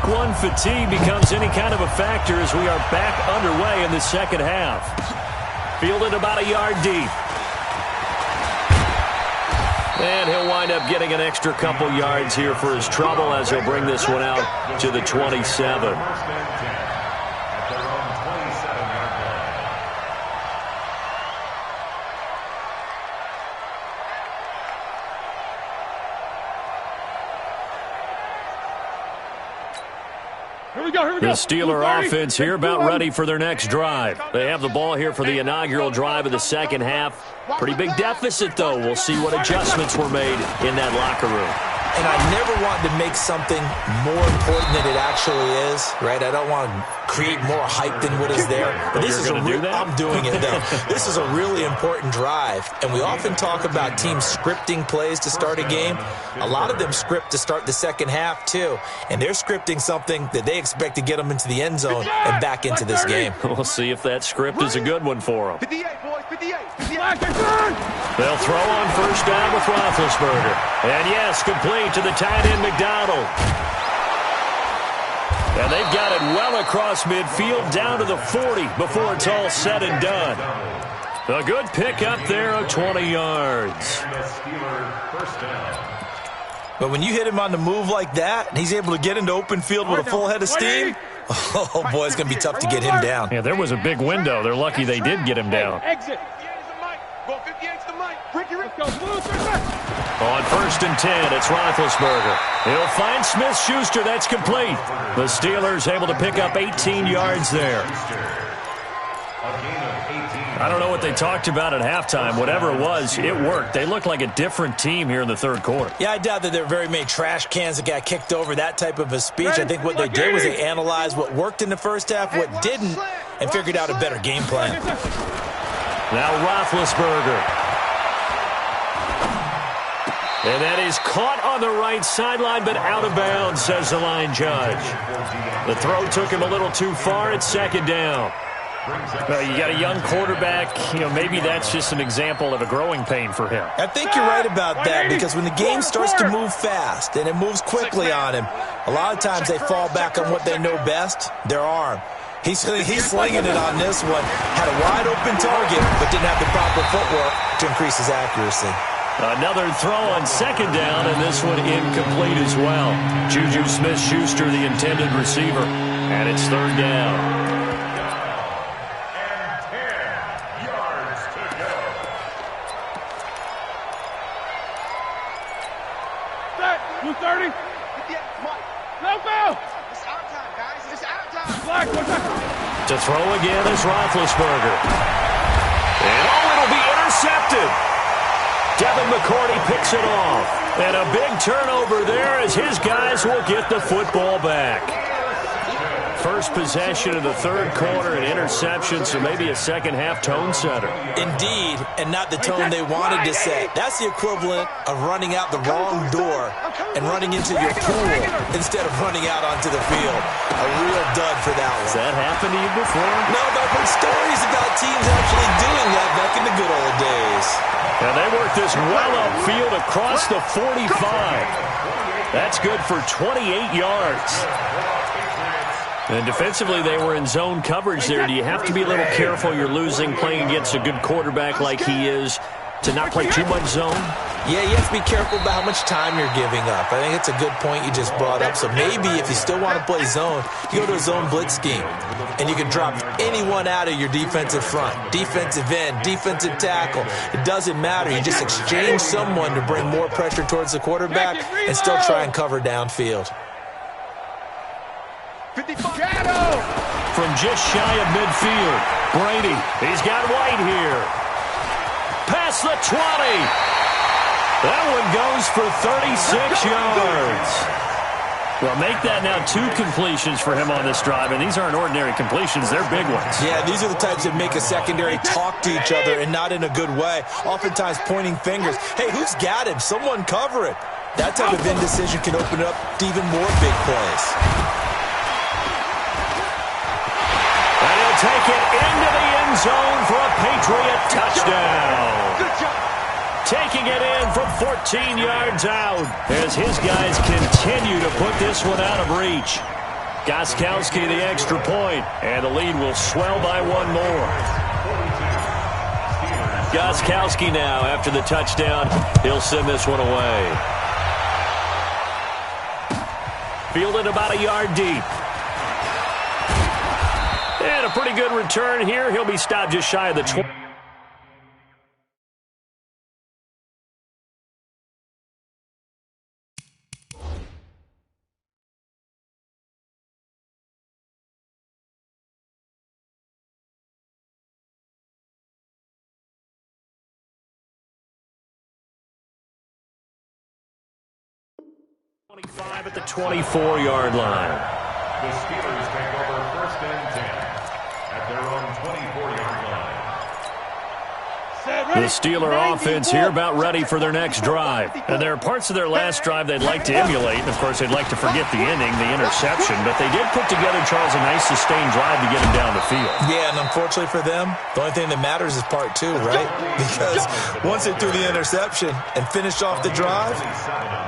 one fatigue becomes any kind of a factor as we are back underway in the second half. Fielded about a yard deep. And he'll wind up getting an extra couple yards here for his trouble as he'll bring this one out to the 27. The Steeler offense here about ready for their next drive. They have the ball here for the inaugural drive of the second half. Pretty big deficit, though. We'll see what adjustments were made in that locker room. And I never want to make something more important than it actually is, right? I don't want to create more hype than what is there. But this is I'm doing it, though. This is a really important drive. And we often talk about teams scripting plays to start a game. A lot of them script to start the second half, too. And they're scripting something that they expect to get them into the end zone and back into this game. We'll see if that script is a good one for them. 58, boys, 58. They'll throw on first down with Roethlisberger. And yes, complete to the tight end McDonald. And they've got it well across midfield down to the 40 before it's all said and done. A good pickup there of 20 yards. But when you hit him on the move like that, and he's able to get into open field with a full head of steam, oh, boy, it's going to be tough to get him down. Yeah, there was a big window. They're lucky they did get him down. On first and 10, it's Roethlisberger. He'll find Smith-Schuster. That's complete. The Steelers able to pick up 18 yards there. I don't know what they talked about at halftime. Whatever it was, it worked. They looked like a different team here in the third quarter. Yeah, I doubt that there were very many trash cans that got kicked over, that type of a speech. I think what they did was they analyzed what worked in the first half, what didn't, and figured out a better game plan. Now Roethlisberger. And that is caught on the right sideline, but out of bounds, says the line judge. The throw took him a little too far. It's second down. Well, you got a young quarterback. You know, maybe that's just an example of a growing pain for him. I think you're right about that, because when the game starts to move fast and it moves quickly on him, a lot of times they fall back on what they know best, their arm. He's slinging it on this one. Had a wide-open target, but didn't have the proper footwork to increase his accuracy. Another throw on second down, and this one incomplete as well. Juju Smith-Schuster, the intended receiver, and it's third down. And 10 yards to go. Set, 230. No foul. It's our time, guys. It's our time. Black, To throw again is Roethlisberger. And it'll be intercepted. Devin McCourty picks it off. And a big turnover there as his guys will get the football back. First possession of the third quarter, an interception, so maybe a second-half tone setter. Indeed, and not the tone they wanted to set. That's the equivalent of running out the wrong door and running into your pool instead of running out onto the field. A real dud for that one. Has that happened to you before? No, but I've heard stories about teams actually doing that back in the good old days. And they work this well upfield across the 45. That's good for 28 yards. And defensively, they were in zone coverage there. Do you have to be a little careful? You're losing, playing against a good quarterback like he is, to not play too much zone? Yeah, you have to be careful about how much time you're giving up. I think it's a good point you just brought up. So maybe if you still want to play zone, you go to a zone blitz scheme. And you can drop anyone out of your defensive front. Defensive end, defensive tackle. It doesn't matter. You just exchange someone to bring more pressure towards the quarterback and still try and cover downfield. From just shy of midfield, Brady. He's got White here. Past the 20. That one goes for 36 yards. Well, make that now 2 completions for him on this drive, and these aren't ordinary completions. They're big ones. Yeah, these are the types that make a secondary talk to each other, and not in a good way. Oftentimes pointing fingers. Hey, who's got him? Someone cover it. That type of indecision can open up to even more big plays. Take it into the end zone for a Patriot touchdown. Good job. Taking it in from 14 yards out as his guys continue to put this one out of reach. Gostkowski the extra point, and the lead will swell by one more. Gostkowski now, after the touchdown, he'll send this one away. Fielded about a yard deep. And a pretty good return here. He'll be stopped just shy of the 20. At the 24-yard line. The Steelers take over 1st and 10 at their own 24-yard line. The Steeler offense here about ready for their next drive. And there are parts of their last drive they'd like to emulate. And, of course, they'd like to forget the ending, the interception. But they did put together, Charles, a nice sustained drive to get him down the field. Yeah, and unfortunately for them, the only thing that matters is part two, right? Because once they threw the interception and finished off the drive,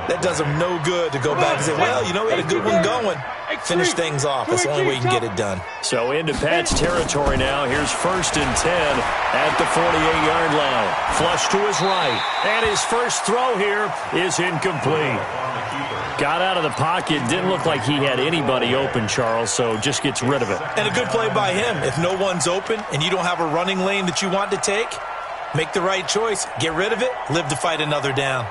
that does them no good to go back and say, well, you know, we had a good one going. Finish things off. That's the only way you can get it done. So into Pat's territory now. Here's 1st and 10 at the 48-yard line. Flush to his right. And his first throw here is incomplete. Got out of the pocket. Didn't look like he had anybody open, Charles, so just gets rid of it. And a good play by him. If no one's open and you don't have a running lane that you want to take, make the right choice. Get rid of it. Live to fight another down.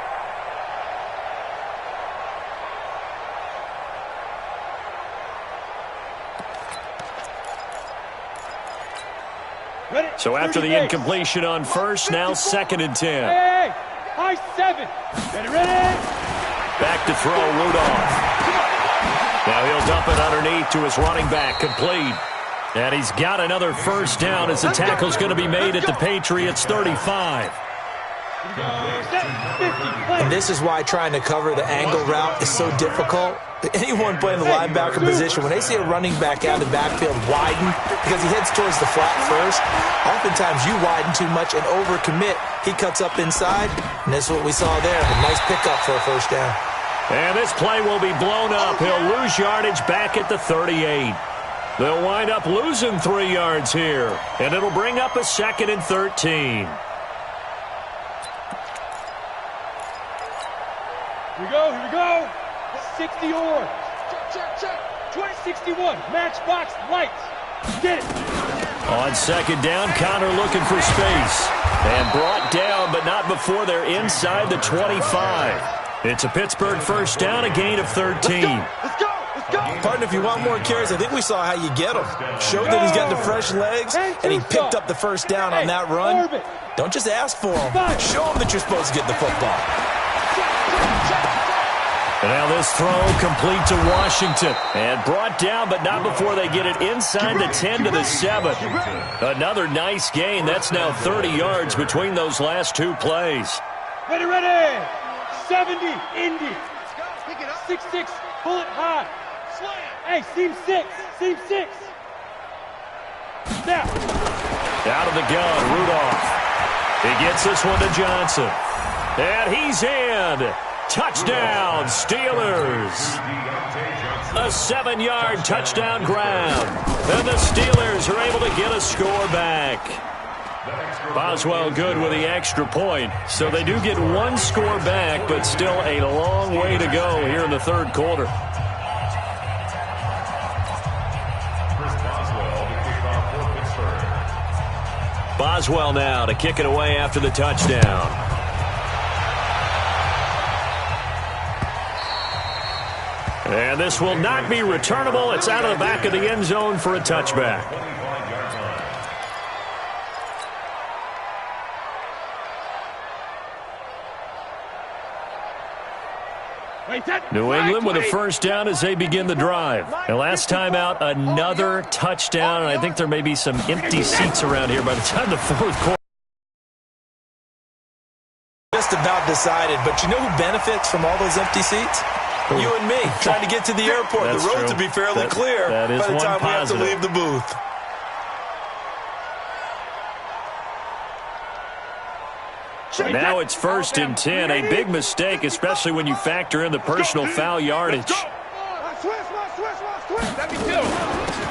So after the incompletion on first, now 2nd and 10. Hey, high 7. Ready? Back to throw, Rudolph. Now he'll dump it underneath to his running back, complete. And he's got another first down as the tackle's going to be made at the Patriots' 35. And this is why trying to cover the angle route is so difficult. Anyone playing the linebacker position, when they see a running back out of the backfield widen, because he heads towards the flat first, oftentimes you widen too much and overcommit. He cuts up inside, and this is what we saw there. A nice pickup for a first down. And this play will be blown up. He'll lose yardage back at the 38. They'll wind up losing 3 yards here, and it'll bring up a 2nd and 13. Here we go. 60 or. Check. 2061. Matchbox lights. Get it. On 2nd down, Connor looking for space. And brought down, but not before they're inside the 25. It's a Pittsburgh first down, a gain of 13. Let's go. Partner, if you want more carries, I think we saw how you get them. Showed that he's got the fresh legs, and he picked up the first down on that run. Don't just ask for him. Show him that you're supposed to get the football. And now this throw complete to Washington. And brought down, but not before they get it inside the 10 to the 7. Another nice gain. That's now 30 yards between those last 2 plays. Ready. 70, Indy. 6-6, bullet high. Hey, seam 6. Now. Out of the gun, Rudolph. He gets this one to Johnson. And he's in. Touchdown, Steelers. A 7-yard touchdown grab. And the Steelers are able to get a score back. Boswell good with the extra point. So they do get 1 score back, but still a long way to go here in the 3rd quarter. Boswell now to kick it away after the touchdown. And this will not be returnable. It's out of the back of the end zone for a touchback. New England with a first down as they begin the drive. And last time out, another touchdown. And I think there may be some empty seats around here by the time the 4th quarter. Just about decided. But you know who benefits from all those empty seats? You and me, trying to get to the airport. That's the roads true. will be fairly clear by the time we have to leave the booth. Now it's 1st and 10. A big mistake, especially when you factor in the personal foul yardage.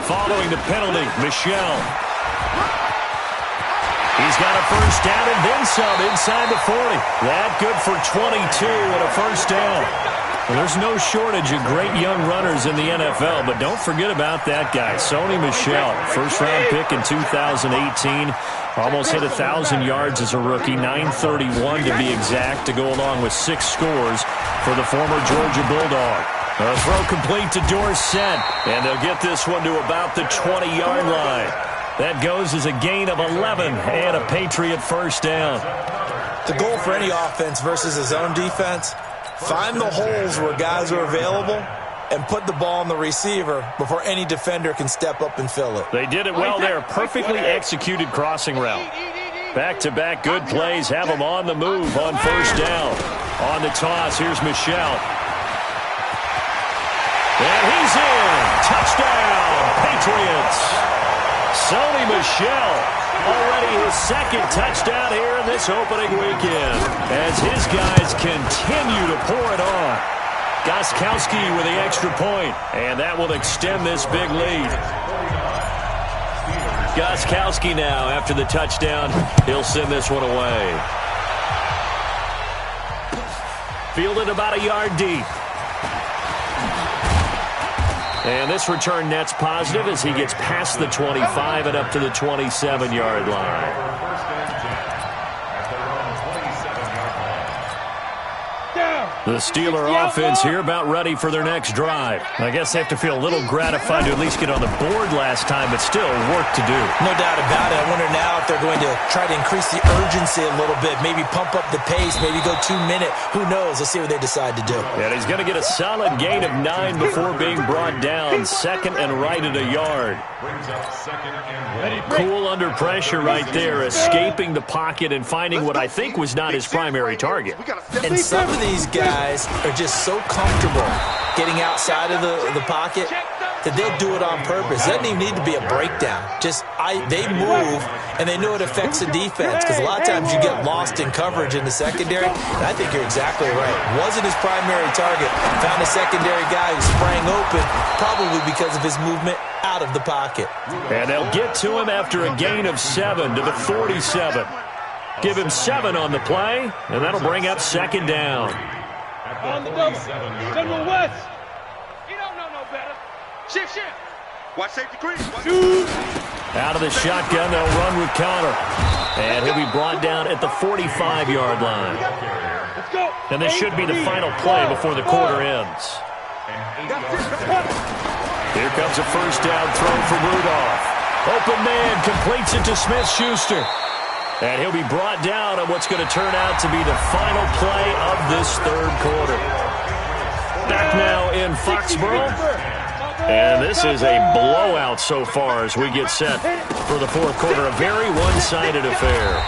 Following the penalty, Michelle. He's got a first down and then some inside the 40. That good for 22 and a first down. Well, there's no shortage of great young runners in the NFL, but don't forget about that guy, Sony Michel. First-round pick in 2018. Almost hit 1,000 yards as a rookie, 931 to be exact, to go along with 6 scores for the former Georgia Bulldog. A throw complete to Dorsett, and they'll get this one to about the 20-yard line. That goes as a gain of 11 and a Patriot first down. The goal for any offense versus his own defense, find the holes where guys are available and put the ball on the receiver before any defender can step up and fill it. They did it well there. Perfectly executed crossing route. Back-to-back good plays have them on the move on first down. On the toss, here's Michel. And he's in. Touchdown, Patriots. Sony Michel, already his second touchdown here in this opening weekend, as his guys continue to pour it on. Gostkowski with the extra point, and that will extend this big lead. Gostkowski now, after the touchdown, he'll send this one away. Fielded about a yard deep. And this return net's positive as he gets past the 25 and up to the 27-yard line. The Steeler offense here about ready for their next drive. I guess they have to feel a little gratified to at least get on the board last time, but still work to do. No doubt about it. I wonder now if they're going to try to increase the urgency a little bit, maybe pump up the pace, maybe go 2 minute. Who knows? Let's see what they decide to do. And he's going to get a solid gain of 9 before being brought down. Second and right at a yard. Cool under pressure right there, escaping the pocket and finding what I think was not his primary target. And some of these guys are just so comfortable getting outside of the pocket that they'll do it on purpose. It doesn't even need to be a breakdown. They move, and they know it affects the defense, because a lot of times you get lost in coverage in the secondary, and I think you're exactly right. Wasn't his primary target. Found a secondary guy who sprang open, probably because of his movement out of the pocket. And they'll get to him after a gain of 7 to the 47. Give him 7 on the play, and that'll bring up second down. On the double. General West. You don't know no better. Shift. Watch safety creep. Out of the shotgun, they'll run with counter. And he'll be brought down at the 45-yard line. Let's go. And this should be the final play before the quarter ends. Here comes a first down throw from Rudolph. Open man completes it to Smith-Schuster. And he'll be brought down on what's going to turn out to be the final play of this third quarter. Back now in Foxborough. And this is a blowout so far as we get set for the fourth quarter. A very one-sided affair.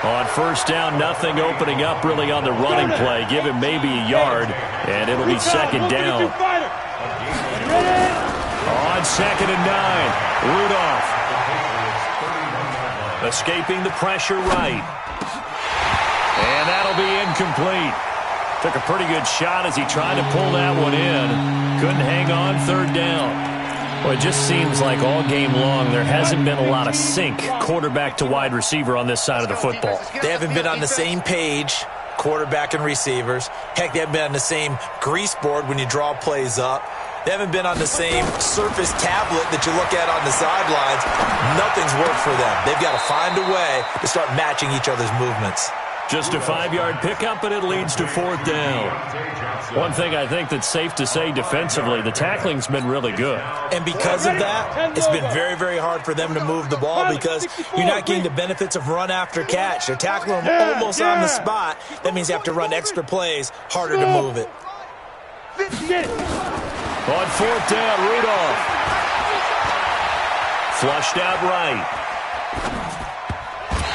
On first down, nothing opening up really on the running play. Give him maybe a yard, and it'll be second down. On second and 9, Rudolph. Escaping the pressure right. And that'll be incomplete. Took a pretty good shot as he tried to pull that one in. Couldn't hang on third down. Well, it just seems like all game long there hasn't been a lot of sync quarterback to wide receiver on this side of the football. They haven't been on the same page, quarterback and receivers. Heck, they haven't been on the same grease board when you draw plays up. They haven't been on the same surface tablet that you look at on the sidelines. Nothing's worked for them. They've got to find a way to start matching each other's movements. Just a 5-yard pickup, and it leads to fourth down. One thing I think that's safe to say defensively, the tackling's been really good. And because of that, it's been very, very hard for them to move the ball because you're not getting the benefits of run after catch. They're tackling them almost on the spot. That means you have to run extra plays, harder to move it. On fourth down, Rudolph. Flushed out right.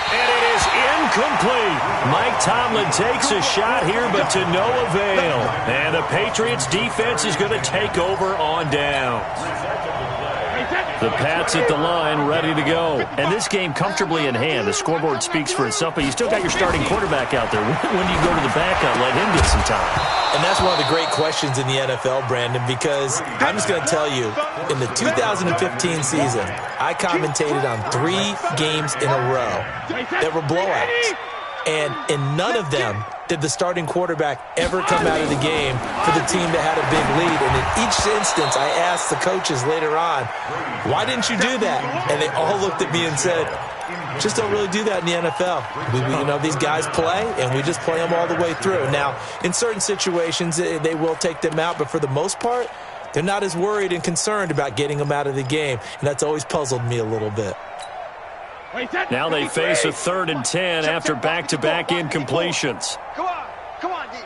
And it is incomplete. Mike Tomlin takes a shot here, but to no avail. And the Patriots defense is going to take over on downs. The Pats at the line, ready to go. And this game comfortably in hand. The scoreboard speaks for itself, but you still got your starting quarterback out there. When do you go to the backup, let him get some time? And that's one of the great questions in the NFL, Brandon, because I'm just going to tell you, in the 2015 season, I commentated on 3 games in a row that were blowouts. And in none of them did the starting quarterback ever come out of the game for the team that had a big lead. And in each instance, I asked the coaches later on, why didn't you do that? And they all looked at me and said, just don't really do that in the NFL. These guys play, and we just play them all the way through. Now, in certain situations, they will take them out, but for the most part, they're not as worried and concerned about getting them out of the game. And that's always puzzled me a little bit. Now they face a 3rd and 10 after back-to-back incompletions. Come on, D.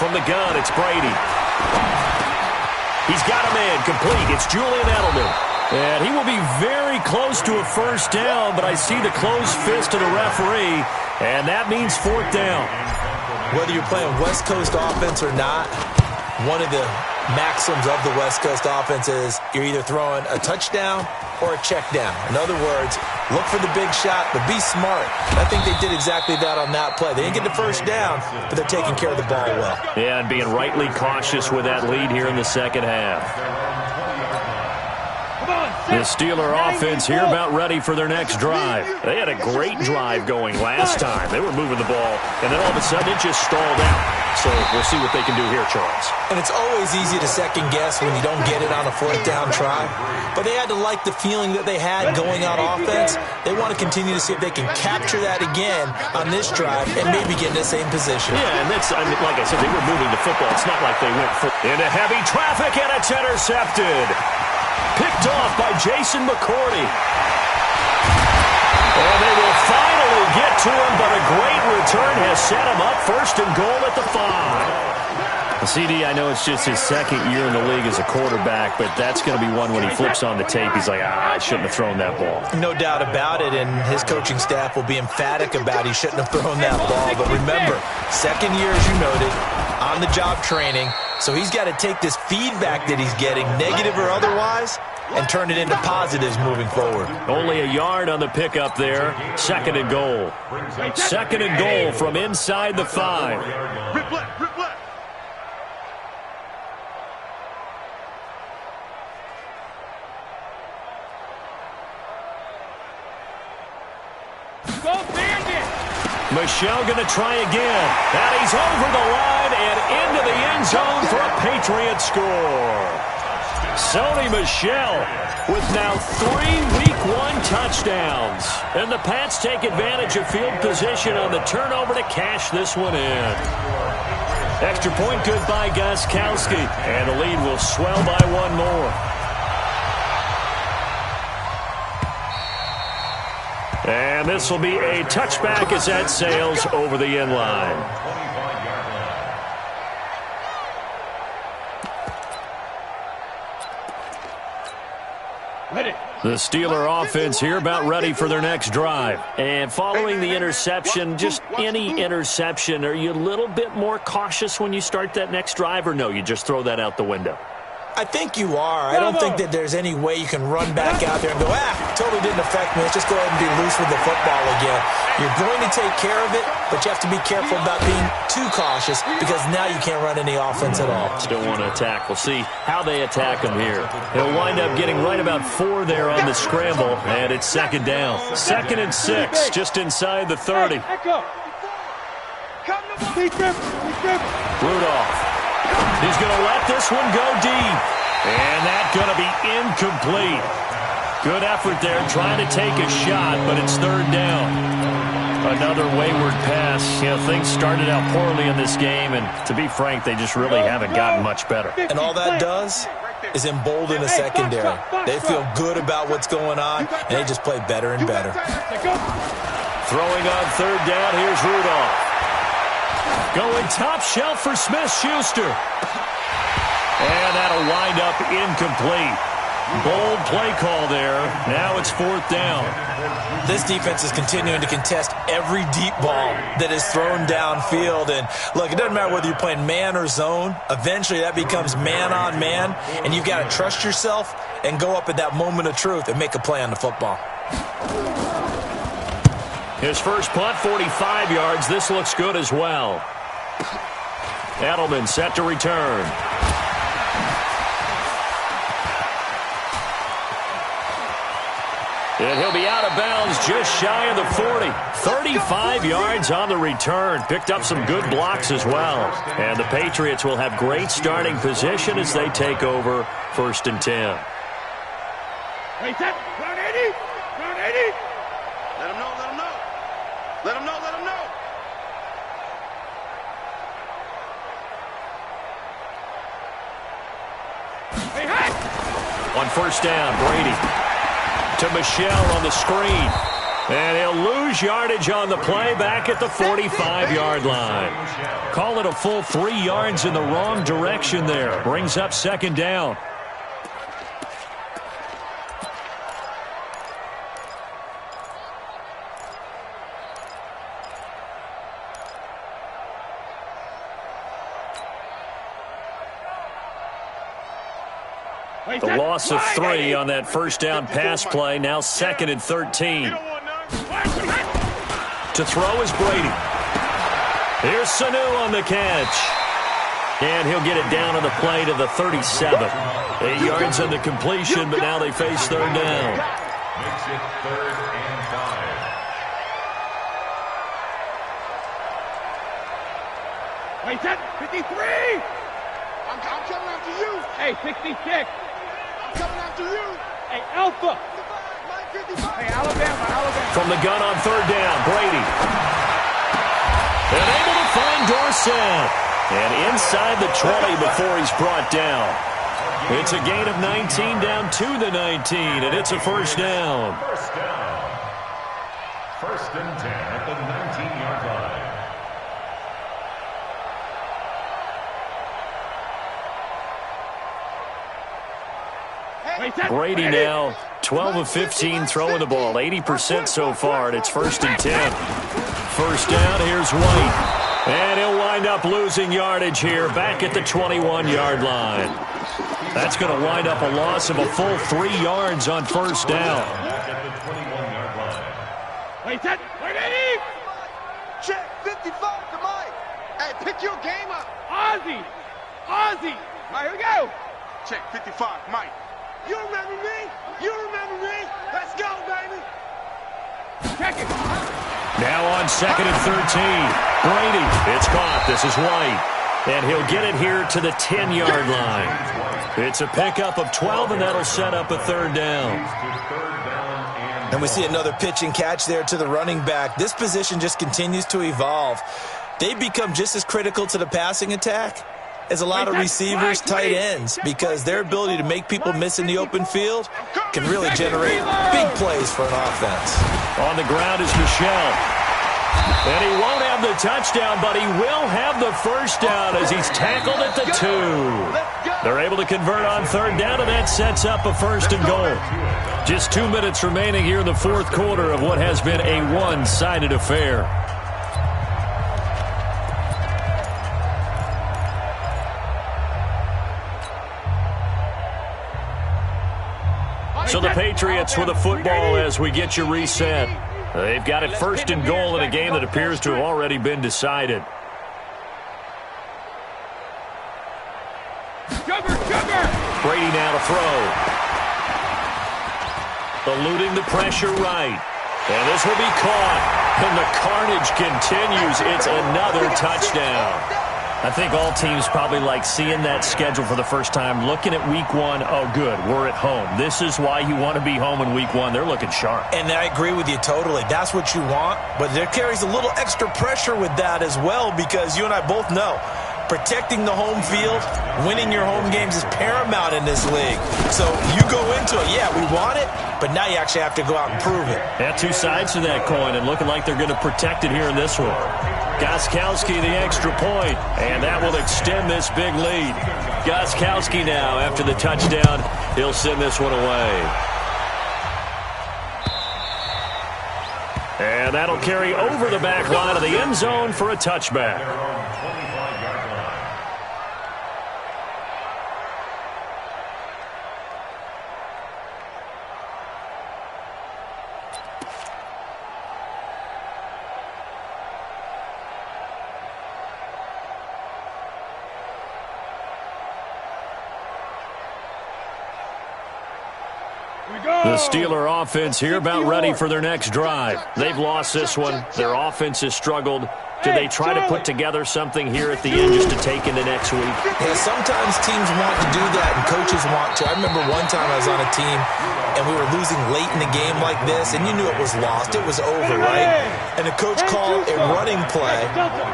From the gun, it's Brady. He's got a man complete. It's Julian Edelman. And he will be very close to a first down, but I see the closed fist of the referee, and that means 4th down. Whether you're playing West Coast offense or not, one of the maxims of the West Coast offense is you're either throwing a touchdown or a check down. In other words, look for the big shot, but be smart. I think they did exactly that on that play. They didn't get the first down, but they're taking care of the ball well. Yeah, and being rightly cautious with that lead here in the second half. The Steeler offense here about ready for their next drive. They had a great drive going last time. They were moving the ball, and then all of a sudden it just stalled out. So we'll see what they can do here, Charles. And it's always easy to second guess when you don't get it on a 4th down try. But they had to like the feeling that they had going on offense. They want to continue to see if they can capture that again on this drive and maybe get in the same position. Yeah, and that's, like I said, they were moving the football. It's not like they went into heavy traffic, and it's intercepted. Picked off by Jason McCourty. And they will finally get to him, but a great return has set him up 1st and goal at the 5. CD, I know it's just his 2nd year in the league as a quarterback, but that's going to be one when he flips on the tape. He's like, I shouldn't have thrown that ball. No doubt about it, and his coaching staff will be emphatic about he shouldn't have thrown that ball. But remember, 2nd year, as you noted, on-the-job training, so he's got to take this feedback that he's getting, negative or otherwise, and turn it into positives moving forward. Only a yard on the pickup there. 2nd and goal. 2nd and goal from inside the 5. Rip left. Go Bandit! Michel going to try again. And he's over the line and into the end zone for a Patriot score. Sony Michel with now 3 Week 1 touchdowns. And the Pats take advantage of field position on the turnover to cash this one in. Extra point good by Gostkowski. And the lead will swell by 1 more. And this will be a touchback as that sails over the end line. The Steeler offense here about ready for their next drive. And following the interception, just any interception, are you a little bit more cautious when you start that next drive, or no, you just throw that out the window? I think you are. I don't think that there's any way you can run back out there and go, totally didn't affect me. Let's just go ahead and be loose with the football again. You're going to take care of it, but you have to be careful about being too cautious because now you can't run any offense at all. Still want to attack. We'll see how they attack him here. He'll wind up getting right about 4 there on the scramble, and it's 2nd down. 2nd and 6, just inside the 30. Rudolph. He's going to let this one go deep. And that's going to be incomplete. Good effort there trying to take a shot, but it's 3rd down. Another wayward pass. Things started out poorly in this game, and to be frank, they just really haven't gotten much better. And all that does is embolden the secondary. They feel good about what's going on, and they just play better and better. Throwing on 3rd down, here's Rudolph. Going top shelf for Smith-Schuster. And that'll wind up incomplete. Bold play call there. Now it's 4th down. This defense is continuing to contest every deep ball that is thrown downfield. And, look, it doesn't matter whether you're playing man or zone. Eventually that becomes man-on-man, and you've got to trust yourself and go up at that moment of truth and make a play on the football. His first punt, 45 yards. This looks good as well. Edelman set to return. And he'll be out of bounds just shy of the 40. 35 yards on the return. Picked up some good blocks as well. And the Patriots will have great starting position as they take over 1st and 10. Wait, set. Ground 80. Ground 80. Let him know, let him know. Let him know, let him know. Hey, hey. On 1st down, Brady to Michelle on the screen. And he'll lose yardage on the play back at the 45-yard line. Call it a full 3 yards in the wrong direction there. Brings up 2nd down. The loss of 3 on that 1st down pass play. Now 2nd and 13. To throw is Brady. Here's Sanu on the catch. And he'll get it down on the play to the 37. 8 yards on the completion, but now they face 3rd down. Makes it 3rd and 5. Wait, set. 53. I'm coming after you. Hey, 66. I'm coming after you. Hey, Alpha. Hey, Alabama. From the gun on 3rd down, Brady. And able to find Dorsett. And inside the 20 before he's brought down. It's a gain of 19 down to the 19, and it's a 1st down. 1st down. 1st and 10 at the 19-yard line. Brady now 12 of 15 throwing the ball, 80% so far, and it's 1st and 10. 1st down, here's White. And he'll wind up losing yardage here back at the 21-yard line. That's going to wind up a loss of a full 3 yards on 1st down. Back at the 21-yard line. Wait, set. Wait, 80. Check 55 to Mike. Hey, pick your game up. Ozzy. Ozzy. All right, here we go. Check 55, Mike. You remember me? You remember me? Let's go, baby. Check it. Now on 2nd and 13. Brady. It's caught. This is White. And he'll get it here to the 10-yard line. It's a pickup of 12, and that'll set up a 3rd down. And we see another pitch and catch there to the running back. This position just continues to evolve. They become just as critical to the passing attack as a lot of receivers, tight ends, because their ability to make people miss in the open field can really generate big plays for an offense. On the ground is Michelle. And he won't have the touchdown, but he will have the 1st down as he's tackled at the 2. They're able to convert on 3rd down, and that sets up a 1st and goal. Just 2 minutes remaining here in the 4th quarter of what has been a one-sided affair. So the Patriots with a football as we get you reset. They've got it 1st and goal in a game that appears to have already been decided. Brady now to throw. Eluding the pressure right. And this will be caught. And the carnage continues. It's another touchdown. I think all teams probably like seeing that schedule for the first time, looking at week 1. Oh, good, we're at home. This is why you want to be home in week 1. They're looking sharp. And I agree with you totally. That's what you want. But there carries a little extra pressure with that as well, because you and I both know protecting the home field, winning your home games is paramount in this league. So you go into it, yeah, we want it, but now you actually have to go out and prove it. Yeah, 2 sides to that coin, and looking like they're going to protect it here in this one. Gostkowski the extra point, and that will extend this big lead. Gostkowski now, after the touchdown, he'll send this one away. And that'll carry over the back line of the end zone for a touchback. The Steeler offense here about ready for their next drive. They've lost this one. Their offense has struggled. Do they try to put together something here at the end just to take into next week? Yeah, sometimes teams want to do that and coaches want to. I remember one time I was on a team and we were losing late in the game like this, and you knew it was lost. It was over, right? And the coach called a running play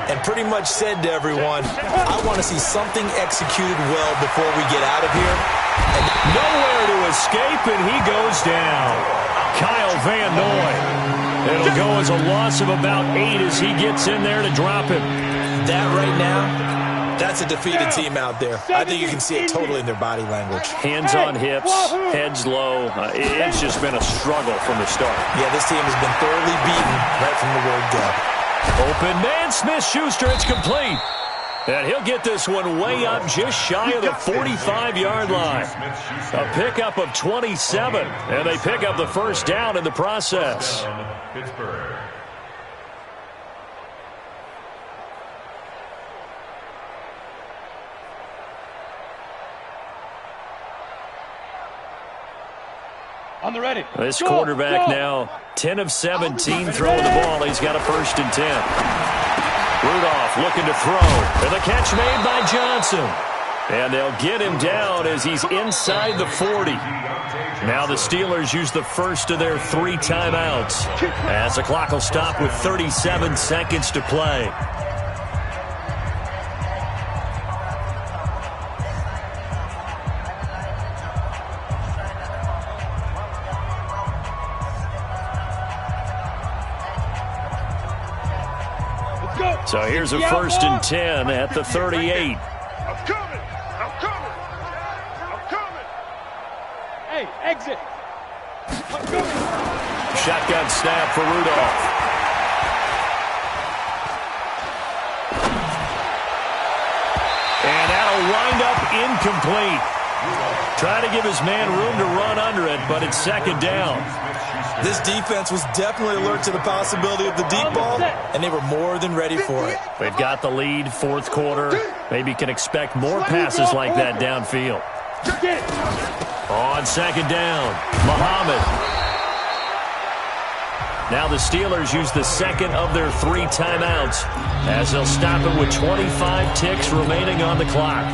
and pretty much said to everyone, I want to see something executed well before we get out of here. And nowhere to escape, and he goes down. Kyle Van Noy. It'll go as a loss of about 8 as he gets in there to drop him. That right now, that's a defeated team out there. I think you can see it totally in their body language. Hands on hips, heads low. It's just been a struggle from the start. Yeah, this team has been thoroughly beaten right from the word go. Open man, Smith-Schuster, it's complete. And he'll get this one way up just shy of the 45-yard line. A pickup of 27, and they pick up the first down in the process. Pittsburgh. On the ready. This quarterback now 10 of 17 throwing the ball. He's got a 1st and 10. Rudolph looking to throw. And the catch made by Johnson. And they'll get him down as he's inside the 40. Now the Steelers use the first of their 3 timeouts as the clock will stop with 37 seconds to play. So here's a 1st and 10 at the 38. I'm coming. I'm coming. I'm coming. Hey, exit. I'm coming. Shotgun snap for Rudolph. And that'll wind up incomplete. Trying to give his man room to run under it, but it's 2nd down. This defense was definitely alert to the possibility of the deep ball, and they were more than ready for it. They've got the lead, 4th quarter. Maybe can expect more passes like that downfield. On 2nd down, Muhammad. Now the Steelers use the 2nd of their 3 timeouts as they'll stop it with 25 ticks remaining on the clock.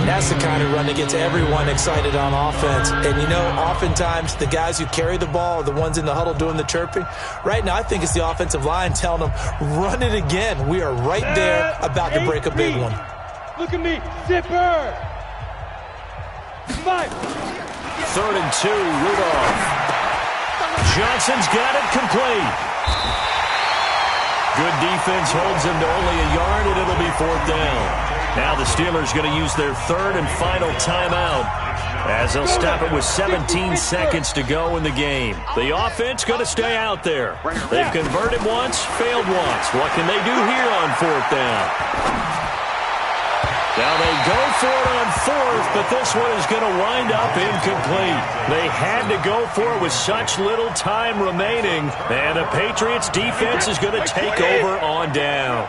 That's the kind of run that gets everyone excited on offense. And, you know, oftentimes the guys who carry the ball are the ones in the huddle doing the chirping. Right now, I think it's the offensive line telling them, run it again. We are right there about to break a big one. Look at me. Zipper. 5. 3rd and 2, Rudolph. Johnson's got it complete. Good defense holds him to only a yard, and it'll be 4th down. Now the Steelers going to use their 3rd and final timeout as they'll stop it with 17 seconds to go in the game. The offense going to stay out there. They've converted once, failed once. What can they do here on 4th down? Now they go for it on 4th, but this one is going to wind up incomplete. They had to go for it with such little time remaining, and the Patriots defense is going to take over on down.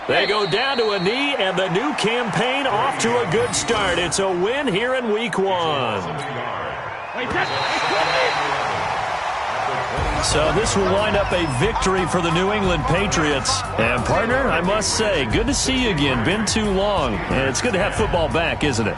They go down to a knee, and the new campaign off to a good start. It's a win here in Week 1. So this will wind up a victory for the New England Patriots. And, partner, I must say, good to see you again. Been too long. And it's good to have football back, isn't it?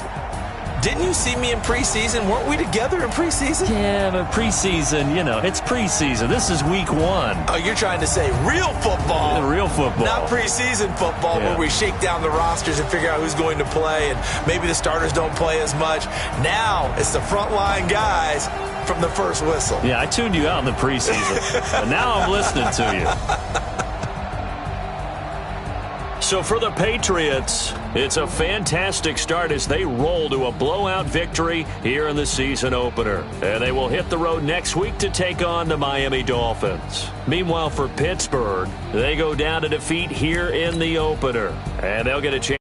Didn't you see me in preseason? Weren't we together in preseason? Yeah, but preseason, it's preseason. This is week 1. Oh, you're trying to say real football. The real football. Not preseason football where we shake down the rosters and figure out who's going to play, and maybe the starters don't play as much. Now it's the frontline guys from the first whistle. Yeah, I tuned you out in the preseason, but now I'm listening to you. So for the Patriots, it's a fantastic start as they roll to a blowout victory here in the season opener. And they will hit the road next week to take on the Miami Dolphins. Meanwhile, for Pittsburgh, they go down to defeat here in the opener. And they'll get a chance.